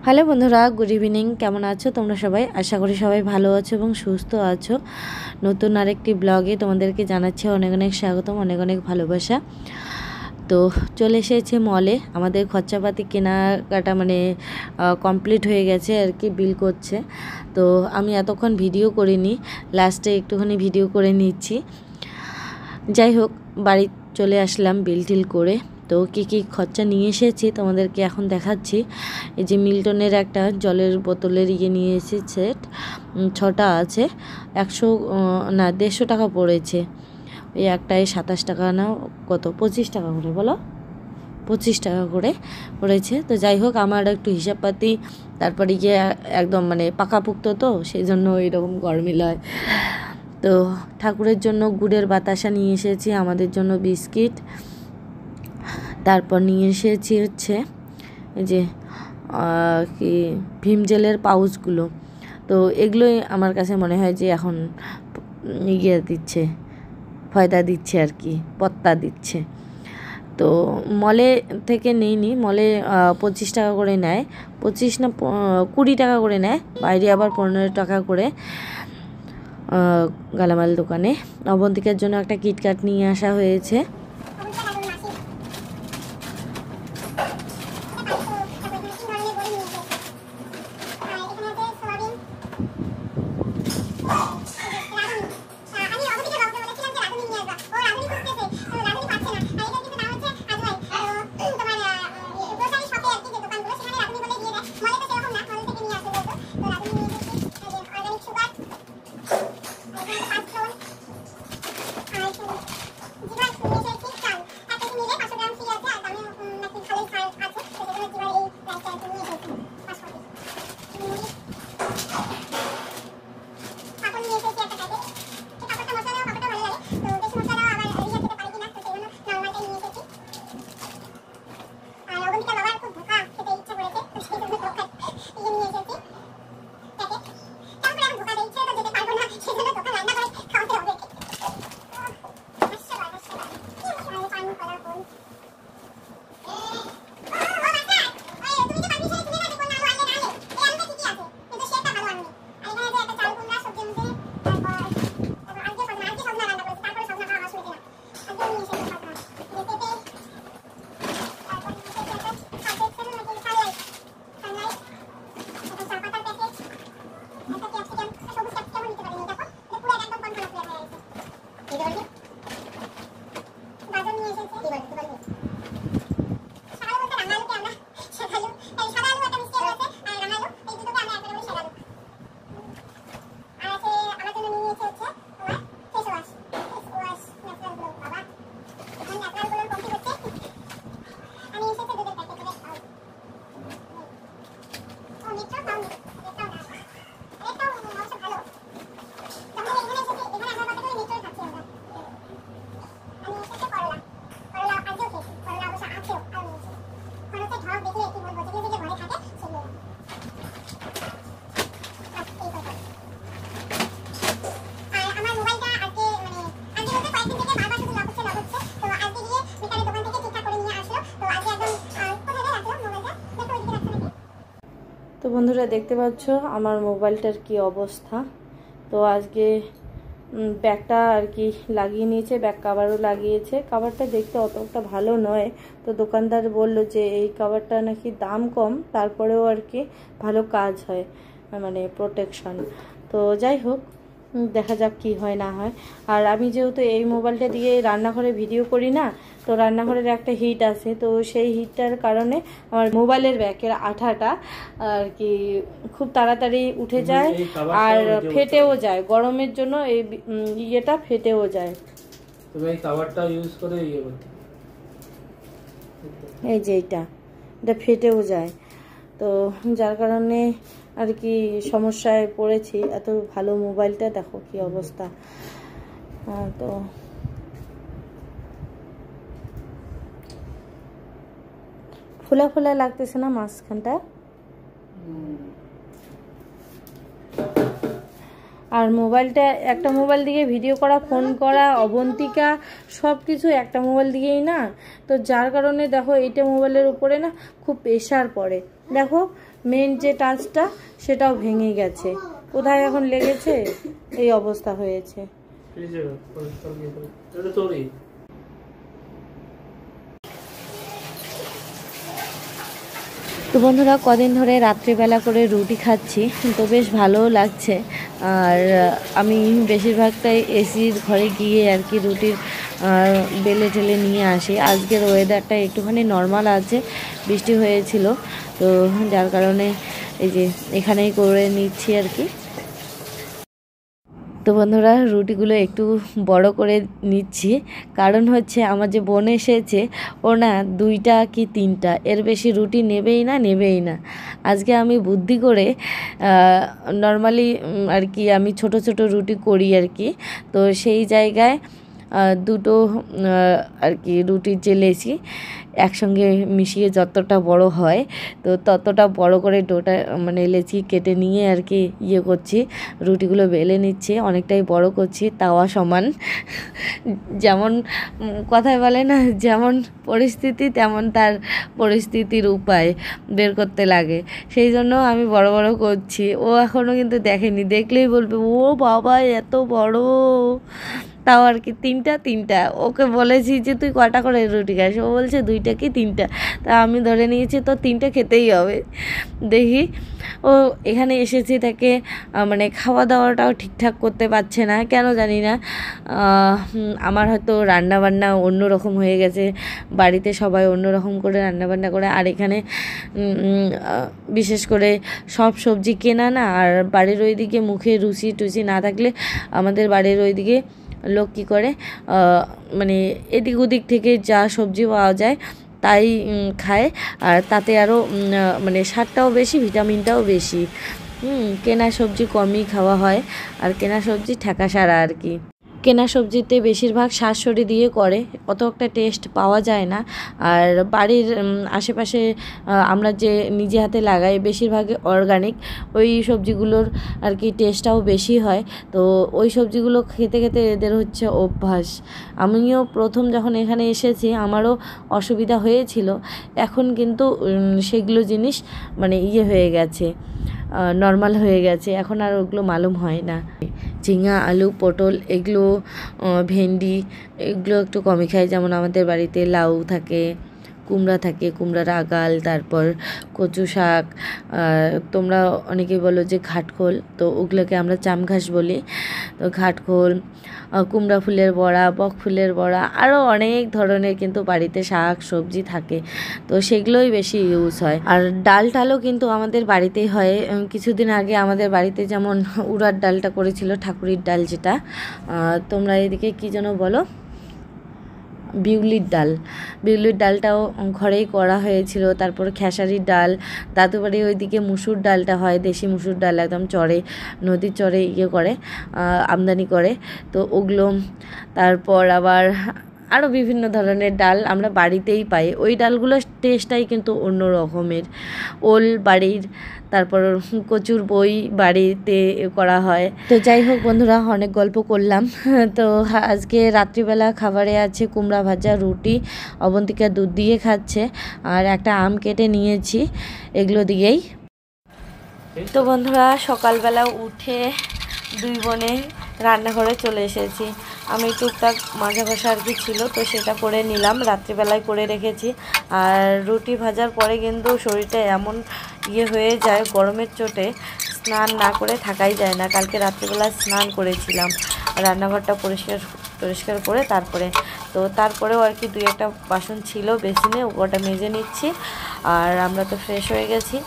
Hello বন্ধুরা, good evening. কেমন আছো তোমরা সবাই? আশা করি সবাই ভালো আছো এবং সুস্থ আছো। নতুন আরেকটি ব্লগে তোমাদেরকে জানাচ্ছি অনেক অনেক স্বাগতম, অনেক অনেক ভালোবাসা। তো চলে এসেছে মলে। আমাদের খরচাপাতি কেনাকাটা কমপ্লিট হয়ে গেছে আর কি, বিল করছে। তো আমি এতক্ষণ ভিডিও করিনি, লাস্টে একটুখানি ভিডিও করে নিচ্ছি। যাই হোক, বাড়ি চলে আসলাম বিল টিল করে। তো কী কী খরচা নিয়ে এসেছি তোমাদেরকে এখন দেখাচ্ছি। এই যে মিল্টনের একটা জলের বোতলের নিয়ে এসেছি সেট, 6টা আছে। 150 টাকা পড়েছে। এই একটাই 27 টাকা না কত, 25 টাকা করে, বলো 25 টাকা করে পড়েছে। তো যাই হোক, আমার একটু হিসাবপাতি তারপরে একদম পাকাপুক্ত, তো সেই জন্য এরকম গরমিল হয়। তো ঠাকুরের জন্য গুড়ের বাতাসা নিয়ে এসেছি, আমাদের জন্য বিস্কিট, তারপর নিয়ে এসেছি হচ্ছে এই যে কি ভীম জেলের পাউচগুলো। তো এগুলোই আমার কাছে মনে হয় যে এখন দিচ্ছে, ফয়দা দিচ্ছে আর কি, পত্তা দিচ্ছে। তো মলে থেকে নিইনি, মলে 25 টাকা করে নেয়, 25 না 20 টাকা করে নেয়, বাইরে আবার 15 টাকা করে গালামাল দোকানে। অবন্তিকার জন্য একটা কিটক্যাট নিয়ে আসা হয়েছে। তো বন্ধুরা, দেখতে পাচ্ছ আমার মোবাইলটার কি অবস্থা। তো আজকে ব্যাগটা আর কি লাগিয়ে নিয়েছে, ব্যাক কাভারও লাগিয়েছে। কাভারটা দেখতে অতটা ভালো নয়, তো দোকানদার বলল যে এই কাভারটা নাকি দাম কম, তারপরেও আর কি ভালো কাজ হয়, প্রোটেকশন। তো যাই হোক, দেখা যাক কি হয় না হয়। আর আমি যেহেতু এই মোবাইলটা দিয়ে রান্নাঘরে ভিডিও করি না, তো রান্নাঘরের একটা হিট আছে, তো সেই হিটটার কারণে আমার মোবাইলের ব্যাকের আঠাটা আর কি খুব তাড়াতাড়ি উঠে যায় আর ফেটেও যায়। গরমের জন্য এই ইয়েটা ফেটেও যায়। তুমি এই কভারটা ইউজ করে এই যে এটা ফেটেও যায়, তো যার কারণে আর কি সমস্যায় পড়েছি। এত ভালো মোবাইলটা দেখো কি অবস্থা। তো ফোলা ফোলা লাগতেছে না মাঝখানটা? আর মোবাইলটা একটা মোবাইল দিকে ভিডিও করা, ফোন করা, অবন্তিকা সব কিছু একটা মোবাইল দিকেই না, তো যার কারণে দেখো এইটা মোবাইলের উপরে না খুব প্রেশার পড়ে। দেখো মেন যে টাচটা সেটাও ভেঙে গেছে, কোথায় এখন লেগেছে, এই অবস্থা হয়েছে। তো বন্ধুরা কদিন ধরে রাত্রিবেলা করে রুটি খাচ্ছি, তো বেশ ভালোও লাগছে। আর আমি বেশিরভাগটাই এসির ঘরে গিয়ে আর কি রুটির বেলে টেলে নিয়ে আসি। আজকের ওয়েদারটা একটুখানি নর্মাল আছে, বৃষ্টি হয়েছিল, তো যার কারণে এই যে এখানেই করে নিচ্ছি আর কি। তো বন্ধুরা রুটিগুলো একটু বড় করে নিচ্ছি, কারণ হচ্ছে আমার যে বোন এসেছে ও না 2টা কি 3টা, এর বেশি রুটি নেবেই না। আজকে আমি বুদ্ধি করে নর্মালি আর কি আমি ছোট ছোট রুটি করি আর কি, তো সেই জায়গায় 2টো আর কি রুটির যে লেচি একসঙ্গে মিশিয়ে যতটা বড় হয় তো ততটা বড় করে ডোটা মানে লেচি কেটে নিয়ে আর কি করছি, রুটিগুলো বেলে নিচ্ছি, অনেকটাই বড় করছি, তাওয়া সমান। যেমন কথায় বলে না, যেমন পরিস্থিতি তেমন তার পরিস্থিতির উপায় বের করতে লাগে, সেই জন্য আমি বড় বড় করছি। ও এখনও কিন্তু দেখেনি, দেখলেই বলবে ও বাবা এত বড়। তাও আর কি 3টা। ওকে বলেছি যে তুই কটা করে রুটি খাস, ও বলছে 2টা কি 3টা, তা আমি ধরে নিয়েছি তো 3টা খেতেই হবে। দেখি ও এখানে এসেছি তাকে মানে খাওয়া দাওয়াটাও ঠিকঠাক করতে পারছে না, কেন জানি না। আমার হয়তো রান্নাবান্না অন্যরকম হয়ে গেছে, বাড়িতে সবাই অন্যরকম করে রান্নাবান্না করে, আর এখানে বিশেষ করে সব সবজি কেনা না, আর বাড়ির ওইদিকে মুখে রুচি টুচি না থাকলে আমাদের বাড়ির ওইদিকে লোক কী করে মানে এদিক ওদিক থেকে যা সবজি পাওয়া যায় তাই খায়, আর তাতে আরও মানে স্বাদটাও বেশি, ভিটামিনটাও বেশি। কেনা সবজি কমই খাওয়া হয়, আর কেনা সবজি ঠেকা সারা আর কি। কেনা সবজিতে বেশিরভাগ শাঁসসরি দিয়ে করে, অত একটা টেস্ট পাওয়া যায় না। আর বাড়ির আশেপাশে আমরা যে নিজে হাতে লাগাই বেশিরভাগই অর্গানিক, ওই সবজিগুলোর আর কি টেস্টটাও বেশি হয়। তো ওই সবজিগুলো খেতে খেতে এদের হচ্ছে অভ্যাস। আমিও প্রথম যখন এখানে এসেছি আমারও অসুবিধা হয়েছিল, এখন কিন্তু সেগুলো জিনিস মানে হয়ে গেছে, নর্মাল হয়ে গেছে, এখন আর ওগুলো মালুম হয় না। ঝিঙা, আলু, পটল এগুলো, ভেন্ডি এগুলো একটু কমই খাই। যেমন আমাদের বাড়িতে লাউ থাকে, কুমড়া থাকে, কুমড়ার আগাল, তারপর কচু শাক, তোমরা অনেকেই বলো যে ঘাটখোল, তো ওগুলোকে আমরা চামঘাস বলি। তো ঘাটখোল, কুমড়া ফুলের বড়া, বক ফুলের বড়া, আরও অনেক ধরনের কিন্তু বাড়িতে শাক সবজি থাকে, তো সেগুলোই বেশি ইউজ হয়। আর ডাল টালও কিন্তু আমাদের বাড়িতেই হয়। কিছুদিন আগে আমাদের বাড়িতে যেমন উড়ার ডালটা করেছিল, ঠাকুরের ডাল যেটা, তোমরা এদিকে কী যেন বলো, বিউলির ডালটাও ঘরেই করা হয়েছিল। তারপর খেসারির ডাল, দাদুবাড়ি ওইদিকে মুসুর ডালটা হয়, দেশি মুসুর ডাল, একদম চরে, নদীর চরে করে আমদানি করে, তো ওগুলো। তারপর আবার আরও বিভিন্ন ধরনের ডাল আমরা বাড়িতেই পাই, ওই ডালগুলোর টেস্টটাই কিন্তু অন্য রকমের। ওল বাড়ির, তারপর কচুর বই বাড়িতে করা হয়। তো যাই হোক বন্ধুরা, অনেক গল্প করলাম। তো আজকে রাত্রিবেলা খাবারে আছে কুমড়া ভাজা, রুটি, অবন্তিকা দুধ দিয়ে খাচ্ছে, আর একটা আম কেটে নিয়েছি, এগুলো দিয়েই। তো বন্ধুরা সকালবেলা উঠে 2 বোনে রান্নাঘরে চলে এসেছি। আমি টুকটাক মাজা ঘষা আর কি ছিল, তো সেটা করে নিলাম, রাত্রিবেলায় করে রেখেছি। আর রুটি ভাজার পরে কিন্তু শরীরটা এমন হয়ে যায় গরমের চোটে, স্নান না করে থাকাই যায় না। কালকে রাত্রিবেলায় স্নান করেছিলাম, রান্নাঘরটা পরিষ্কার করে তারপরেও আর কি 2-1টা বাসন ছিল বেসিনে, ওটা মেজে নিচ্ছি। আর আমরা তো ফ্রেশ হয়ে গেছি,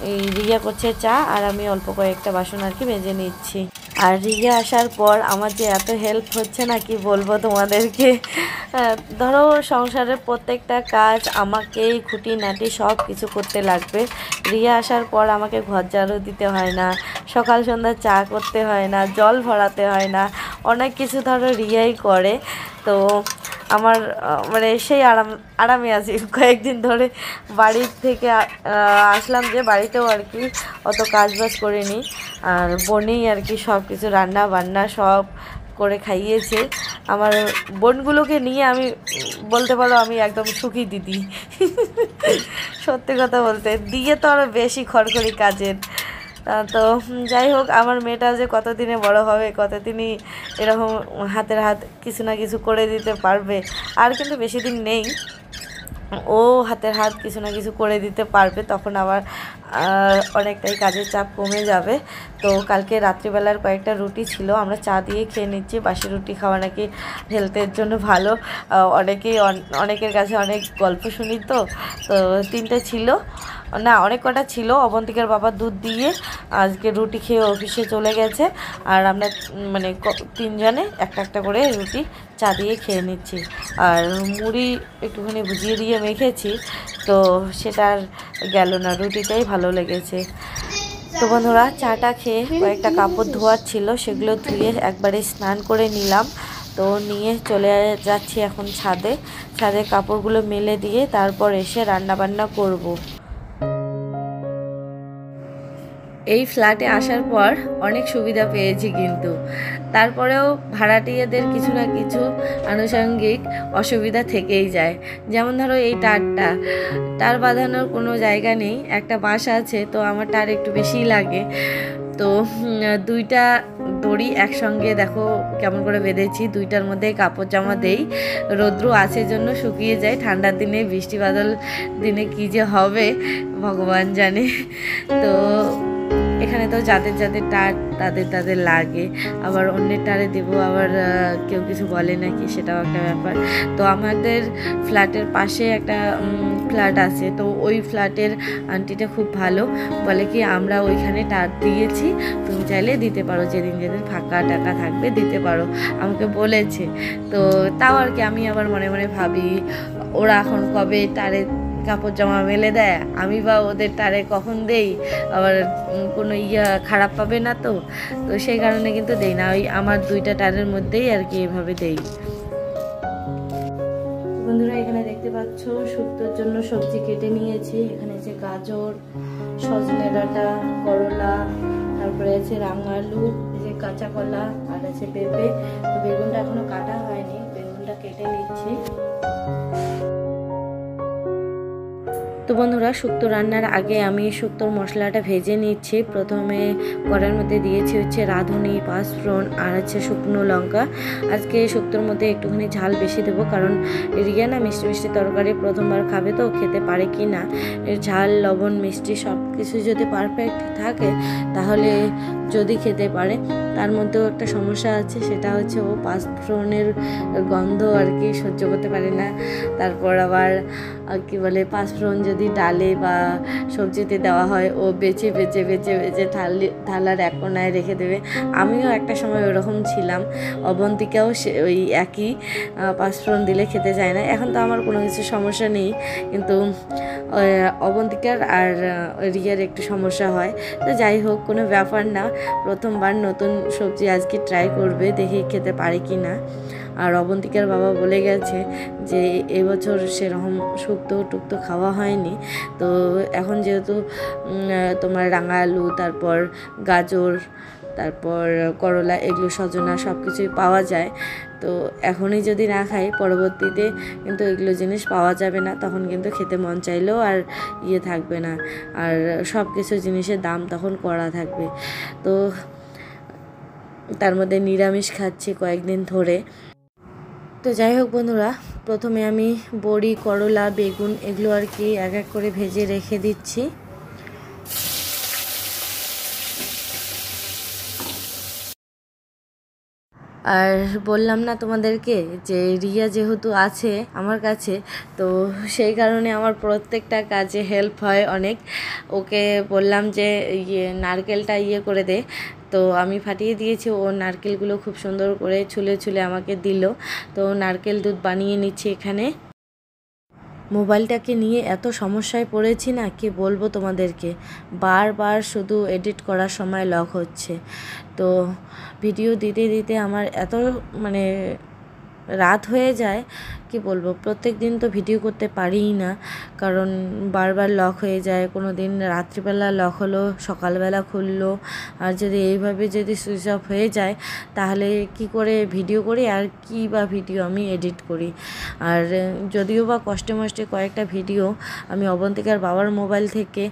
এই রিয়া করছে চা, আর আমি অল্প কয়েকটা বাসন আর কি মেজে নিচ্ছি। আর রিয়া আসার পর আমার যে এত হেল্প হচ্ছে না কি বলবো তোমাদেরকে। ধরো সংসারের প্রত্যেকটা কাজ আমাকেই খুঁটিনাটি সব কিছু করতে লাগবে। রিয়া আসার পর আমাকে ঘর ঝাড়ু দিতে হয় না, সকাল সন্ধ্যা চা করতে হয় না, জল ভরাতে হয় না, অনেক কিছু ধরো রিয়াই করে। তো আমার মানে সেই আরামে আছি। কয়েকদিন ধরে বাড়ি থেকে আসলাম, যে বাড়িতেও আর কি অত কাজবাজ করিনি, আর বোনেই আর কি সব কিছু রান্না বান্না সব করে খাইয়েছে। আমার বোনগুলোকে নিয়ে আমি বলতে পারো আমি একদম সুখী দিদি। সত্যি কথা বলতে দিয়ে তো আরও বেশি খড়খড়ি কাজের। তো যাই হোক, আমার মেয়েটা যে কতদিনে বড় হবে, কতদিনই এরকম হাতের হাত কিছু না কিছু করে দিতে পারবে, আর কিন্তু বেশি দিন নেই, ও হাতের হাত কিছু না কিছু করে দিতে পারবে, তখন আবার অনেকটাই কাজের চাপ কমে যাবে। তো কালকে রাত্রিবেলার কয়েকটা রুটি ছিল, আমরা চা দিয়ে খেয়ে নিচ্ছি। বাসি রুটি খাওয়া নাকি হেলথের জন্য ভালো, অনেকের কাছে অনেক গল্প শুনি। তো 3টে ছিল না, অনেক কটা ছিল। অবন্তিকার বাবা দুধ দিয়ে আজকে রুটি খেয়ে অফিসে চলে গেছে, আর আমরা মানে 3জনে একটা একটা করে রুটি চা দিয়ে খেয়ে নিচ্ছি। আর মুড়ি একটুখানি ভুজিয়ে দিয়ে মেখেছি, তো সেটা আর গেল না, রুটিটাই ভালো লেগেছে। তো বন্ধুরা, চাটা খেয়ে কয়েকটা কাপড় ধোয়ার ছিল, সেগুলো ধুয়ে একবারে স্নান করে নিলাম। তো নিয়ে চলে যাচ্ছি এখন ছাদে কাপড়গুলো মেলে দিয়ে তারপর এসে রান্না বান্না করব। এই ফ্ল্যাটে আসার পর অনেক সুবিধা পেয়েছি, কিন্তু তারপরেও ভাড়াটিয়াদের কিছু না কিছু আনুষঙ্গিক অসুবিধা থেকেই যায়। যেমন ধরো এই টার বাঁধানোর কোনো জায়গা নেই, একটা বাসা আছে, তো আমার টার একটু বেশিই লাগে। তো 2টা দড়ি একসঙ্গে দেখো কেমন করে বেঁধেছি, 2টার মধ্যে কাপড় জামা দেই। রৌদ্র আছে জন্য শুকিয়ে যায়, ঠান্ডার দিনে বৃষ্টি বাদল দিনে কী যে হবে ভগবান জানে। তো এখানে তো যাদের টার তাদের লাগে, আবার অন্যের টারে দেবো, আবার কেউ কিছু বলে নাকি, সেটাও একটা ব্যাপার। তো আমাদের ফ্ল্যাটের পাশে একটা ফ্ল্যাট আছে, তো ওই ফ্ল্যাটের আন্টিটা খুব ভালো, বলে কি আমরা ওইখানে টার দিয়েছি, তুমি চাইলে দিতে পারো, যেদিন ফাঁকা টাকা থাকবে দিতে পারো, আমাকে বলেছে। তো তাও আর কি আমি আবার মনে মনে ভাবি, ওরা এখন কবে টারে কাপড় জামা মেলে দেয়, আমি বা ওদের টারে কখন দেই, আবার কোনো খারাপ পাবে না। তো সেই কারণে কিন্তু দেই না, ওই আমার 2টা টারের মধ্যেই আর কি এভাবে দেই। বন্ধুরা, এখানে দেখতে পাচ্ছ শুক্তোর জন্য সবজি কেটে নিয়েছি। এখানে আছে গাজর, সজনে ডাঁটা, করলা, তারপরে আছে রাঙা আলু, যে কাঁচা কলা, আর আছে পেঁপে। তো বেগুনটা এখনো কাটা হয়নি, বেগুনটা কেটে নিচ্ছি। তো বন্ধুরা, শুক্তো রান্নার আগে আমি শুক্তোর মশলাটা ভেজে নিচ্ছি। প্রথমে কড়াইয়ের মধ্যে দিয়েছি হচ্ছে রাঁধুনি, পাঁচফোড়ন, আর হচ্ছে শুকনো লঙ্কা। আজকে শুক্তোর মধ্যে একটুখানি ঝাল বেশি দেবো, কারণ রিয়া না মিষ্টি মিষ্টি তরকারি প্রথমবার খাবে, তো খেতে পারে কি না, এর ঝাল লবণ মিষ্টি সব কিছু যদি পারফেক্ট থাকে তাহলে যদি খেতে পারে। তার মধ্যেও একটা সমস্যা আছে, সেটা হচ্ছে ও পাঁচফোড়নের গন্ধ আর কি সহ্য করতে পারে না। তারপর আবার কি বলে, পাঁচফোড়ন যদি ডালে বা সবজিতে দেওয়া হয়, ও বেছে বেছে বেছে বেছে থালার এক কোনায় রেখে দেবে। আমিও একটা সময় ওরকম ছিলাম, অবন্তিকাও ওই একই, পাঁচফোড়ন দিলে খেতে চায় না। এখন তো আমার কোনো কিছু সমস্যা নেই, কিন্তু অবন্তিকার আর রিয়ার একটু সমস্যা হয়। তো যাই হোক, কোনো ব্যাপার না, প্রথমবার নতুন সবজি আজকে ট্রাই করবে, দেখি খেতে পারে কি না। আর অবন্তিকার বাবা বলে গেছে যে এবছর সেরকম শুক্তো টুক্তো খাওয়া হয়নি, তো এখন যেহেতু তোমার রাঙা আলু, তারপর গাজর, তারপর করলা, এগুলো সজনা সব কিছুই পাওয়া যায়, তো এখনই যদি না খাই পরবর্তীতে কিন্তু এগুলো জিনিস পাওয়া যাবে না, তখন কিন্তু খেতে মন চাইলেও আর থাকবে না, আর সব কিছু জিনিসের দাম তখন কড়া থাকবে। তো তার মধ্যে নিরামিষ খাচ্ছি কয়েকদিন ধরে। তো যাই হোক বন্ধুরা, প্রথমে আমি বড়ি, করলা, বেগুন এগুলো আর কি এক এক করে ভেজে রেখে দিচ্ছি। আর বললাম না তোমাদেরকে যে রিয়া যেহেতু আছে আমার কাছে, তো সেই কারণে আমার প্রত্যেকটা কাজে হেল্প হয় অনেক। ওকে বললাম যে নারকেলটা করে দে, তো আমি ফাটিয়ে দিয়েছি, ও নারকেলগুলো খুব সুন্দর করে ছুলে ছুলে আমাকে দিল। তো নারকেল দুধ বানিয়ে নিচ্ছি এখানে। মোবাইলটাকে নিয়ে এত সমস্যায় পড়েছি না, কি বলবো তোমাদেরকে, বারবার শুধু এডিট করার সময় লক হচ্ছে। তো ভিডিও দিতে দিতে আমার এত মানে রাত হয়ে যায়, কি বলবো, প্রত্যেক দিন তো ভিডিও করতে পারিই না, কারণ বারবার লক হয়ে যায়। কোনো দিন রাত্রিবেলা লক হলো, সকালবেলা খুললো, আর যদি এইভাবে যদি সুইচ অফ হয়ে যায় তাহলে কি করে ভিডিও করি, আর কি বা ভিডিও আমি এডিট করি। আর যদিও বা কষ্টে মষ্টে কয়েকটা ভিডিও আমি অবন্তিকার বাবার মোবাইল থেকে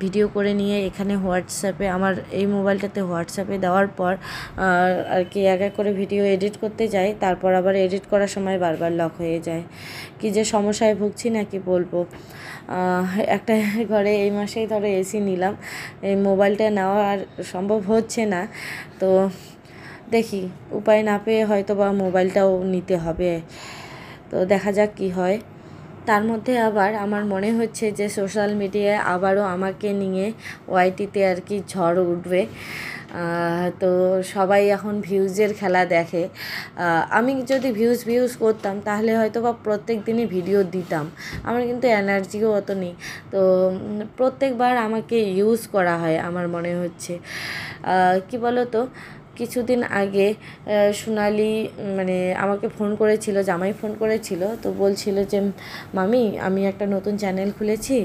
ভিডিও করে নিয়ে এখানে হোয়াটসঅ্যাপে, আমার এই মোবাইলটাতে হোয়াটসঅ্যাপে দেওয়ার পর আর কি এক এক করে ভিডিও এডিট করতে যাই, তারপর আবার এডিট করার সময় বারবার লক হয়ে যায়। কি যে সমস্যায় ভুগছি না কি বলবো। একটা ঘরে এই মাসেই ধরো এসি নিলাম, এই মোবাইলটা নেওয়া আর সম্ভব হচ্ছে না, তো দেখি উপায় না পেয়ে হয়তো বা মোবাইলটাও নিতে হবে, তো দেখা যাক কি হয়। তার মধ্যে আবার আমার মনে হচ্ছে যে সোশ্যাল মিডিয়ায় আবারও আমাকে নিয়ে ওয়াইটিতে আর কি ঝড় উঠবে। তো সবাই এখন ভিউজের খেলা দেখে। আমি যদি ভিউজ করতাম তাহলে হয়তো বা প্রত্যেক দিনই ভিডিও দিতাম, আমার কিন্তু এনার্জিও অত নেই, তো প্রত্যেকবার আমাকে ইউজ করা হয় আমার মনে হচ্ছে। কি বলো তো, কিছুদিন আগে সোনালি মানে আমাকে ফোন করেছিল, জামাই ফোন করেছিল, তো বলছিল যে মামি আমি একটা নতুন চ্যানেল খুলেছি,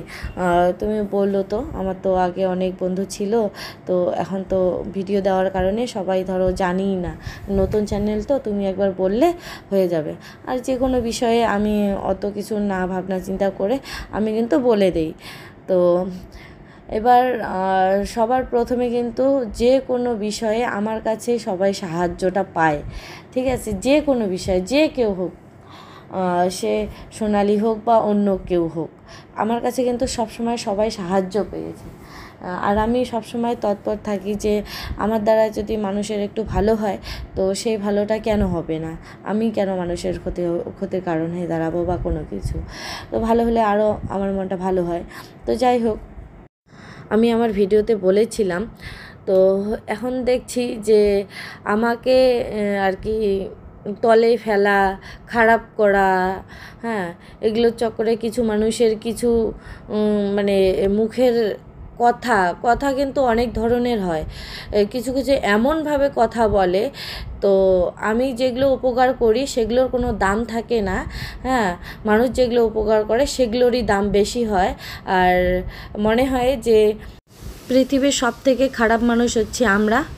তুমি বললো তো, আমার তো আগে অনেক বন্ধু ছিল, তো এখন তো ভিডিও দেওয়ার কারণে সবাই ধরো জানিই না, নতুন চ্যানেল তো তুমি একবার বললে হয়ে যাবে। আর যে কোনো বিষয়ে আমি অত কিছু না ভাবনা চিন্তা করে আমি কিন্তু বলে দিই। তো এবার সবার প্রথমে কিন্তু যে কোনো বিষয়ে আমার কাছে সবাই সাহায্যটা পায়, ঠিক আছে, যে কোনো বিষয়ে যে কেউ হোক, সে সোনালি হোক বা অন্য কেউ হোক, আমার কাছে কিন্তু সবসময় সবাই সাহায্য পেয়েছে। আর আমি সবসময় তৎপর থাকি যে আমার দ্বারা যদি মানুষের একটু ভালো হয় তো সেই ভালোটা কেন হবে না, আমি কেন মানুষের ক্ষতির কারণ হয়ে দাঁড়াবো বা কোনো কিছু, তো ভালো হলে আরও আমার মনটা ভালো হয়। তো যাই হোক, আমি আমার ভিডিওতে বলেছিলাম, তো এখন দেখছি যে আমাকে আর কি তলে ফেলা, খারাপ করা, হ্যাঁ, এগুলোর চক্করে কিছু মানুষের কিছু মানে মুখের কথা কিন্তু অনেক ধরনের হয়, কিছু কিছু এমনভাবে কথা বলে, তো আমি যেগুলো উপকার করি সেগুলোর কোনো দাম থাকে না, হ্যাঁ, মানুষ যেগুলো উপকার করে সেগুলোরই দাম বেশি হয়। আর মনে হয় যে পৃথিবীর সব থেকে খারাপ মানুষ হচ্ছে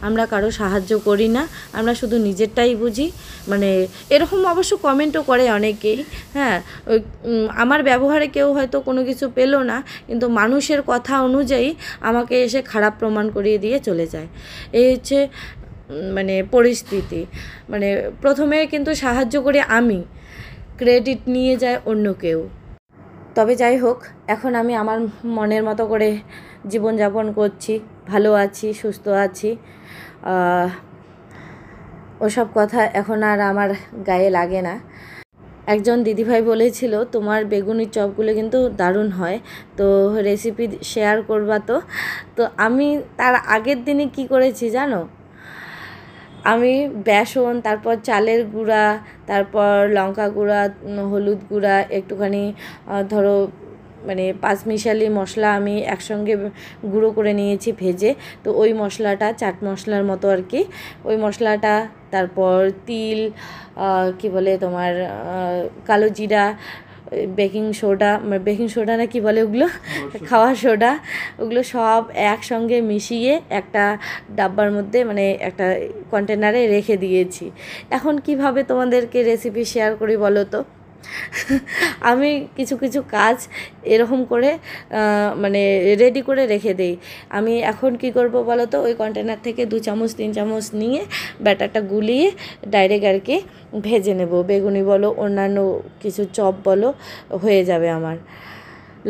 আমরা কারো সাহায্য করি না, আমরা শুধু নিজেরটাই বুঝি, মানে এরকম অবশ্য কমেন্টও করে অনেকেই, হ্যাঁ, আমার ব্যবহারে কেউ হয়তো কোনো কিছু পেলো না, কিন্তু মানুষের কথা অনুযায়ী আমাকে এসে খারাপ প্রমাণ করিয়ে দিয়ে চলে যায়। এই হচ্ছে মানে পরিস্থিতি, মানে প্রথমে কিন্তু সাহায্য করে আমি, ক্রেডিট নিয়ে যায় অন্য কেউ। তবে যাই হোক, এখন আমি আমার মনের মতো করে জীবনযাপন করছি, ভালো আছি, সুস্থ আছি, ওসব কথা এখন আর আমার গায়ে লাগে না। একজন দিদিভাই বলেছিল তোমার বেগুনির চপগুলো কিন্তু দারুণ হয়, তো রেসিপি শেয়ার করবা তো। তো আমি তার আগের দিনে কি করেছি জানো, আমি বেসন, তারপর চালের গুঁড়া, তারপর লঙ্কা গুঁড়া, হলুদ গুঁড়া, একটুখানি ধরো মানে পাঁচমিশালি মশলা আমি একসঙ্গে গুঁড়ো করে নিয়েছি ভেজে, তো ওই মশলাটা চাট মশলার মতো আর কি, ওই মশলাটা, তারপর তিল, কি বলে তোমার কালো জিরা, বেকিং সোডা না কি বলে ওগুলো, খাওয়া সোডা, ওগুলো সব একসঙ্গে মিশিয়ে একটা ডাব্বার মধ্যে মানে একটা কন্টেনারে রেখে দিয়েছি। এখন কিভাবে তোমাদেরকে রেসিপি শেয়ার করি বলো তো। আমি কিছু কিছু কাজ এরকম করে মানে রেডি করে রেখে দেই। আমি এখন কি করব বলো তো, ওই কন্টেনার থেকে 2 চামচ 3 চামচ নিয়ে ব্যাটারটা গুলিয়ে ডাইরেক্ট আর কি ভেজে নেব, বেগুনি বলো অন্যান্য কিছু চপ বলো, হয়ে যাবে আমার।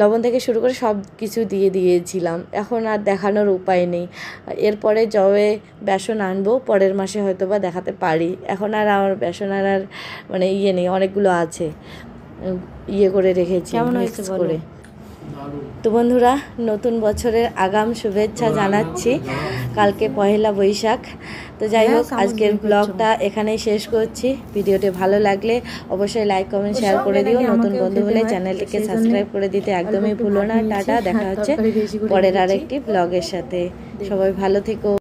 লবণ থেকে শুরু করে সব কিছু দিয়ে দিয়েছিলাম, এখন আর দেখানোর উপায় নেই। এরপরে যবে বেসন আনবো পরের মাসে হয়তো বা দেখাতে পারি, এখন আর আমার বেসন আনার মানে ইয়ে নেই, অনেকগুলো আছে ইয়ে করে রেখেছি মিক্স করে। তো বন্ধুরা, নতুন বছরের আগাম শুভেচ্ছা জানাচ্ছি, কালকে পহেলা বৈশাখ। তো যাই হোক, আজকের ব্লগটা এখানেই শেষ করছি। ভিডিওটি ভালো লাগলে অবশ্যই লাইক কমেন্ট শেয়ার করে দিও, নতুন বন্ধু হলে চ্যানেলটিকে সাবস্ক্রাইব করে দিতে একদমই ভুলো না। টাটা, দেখা হচ্ছে পরের আরেকটি ব্লগের সাথে, সবাই ভালো থেকো।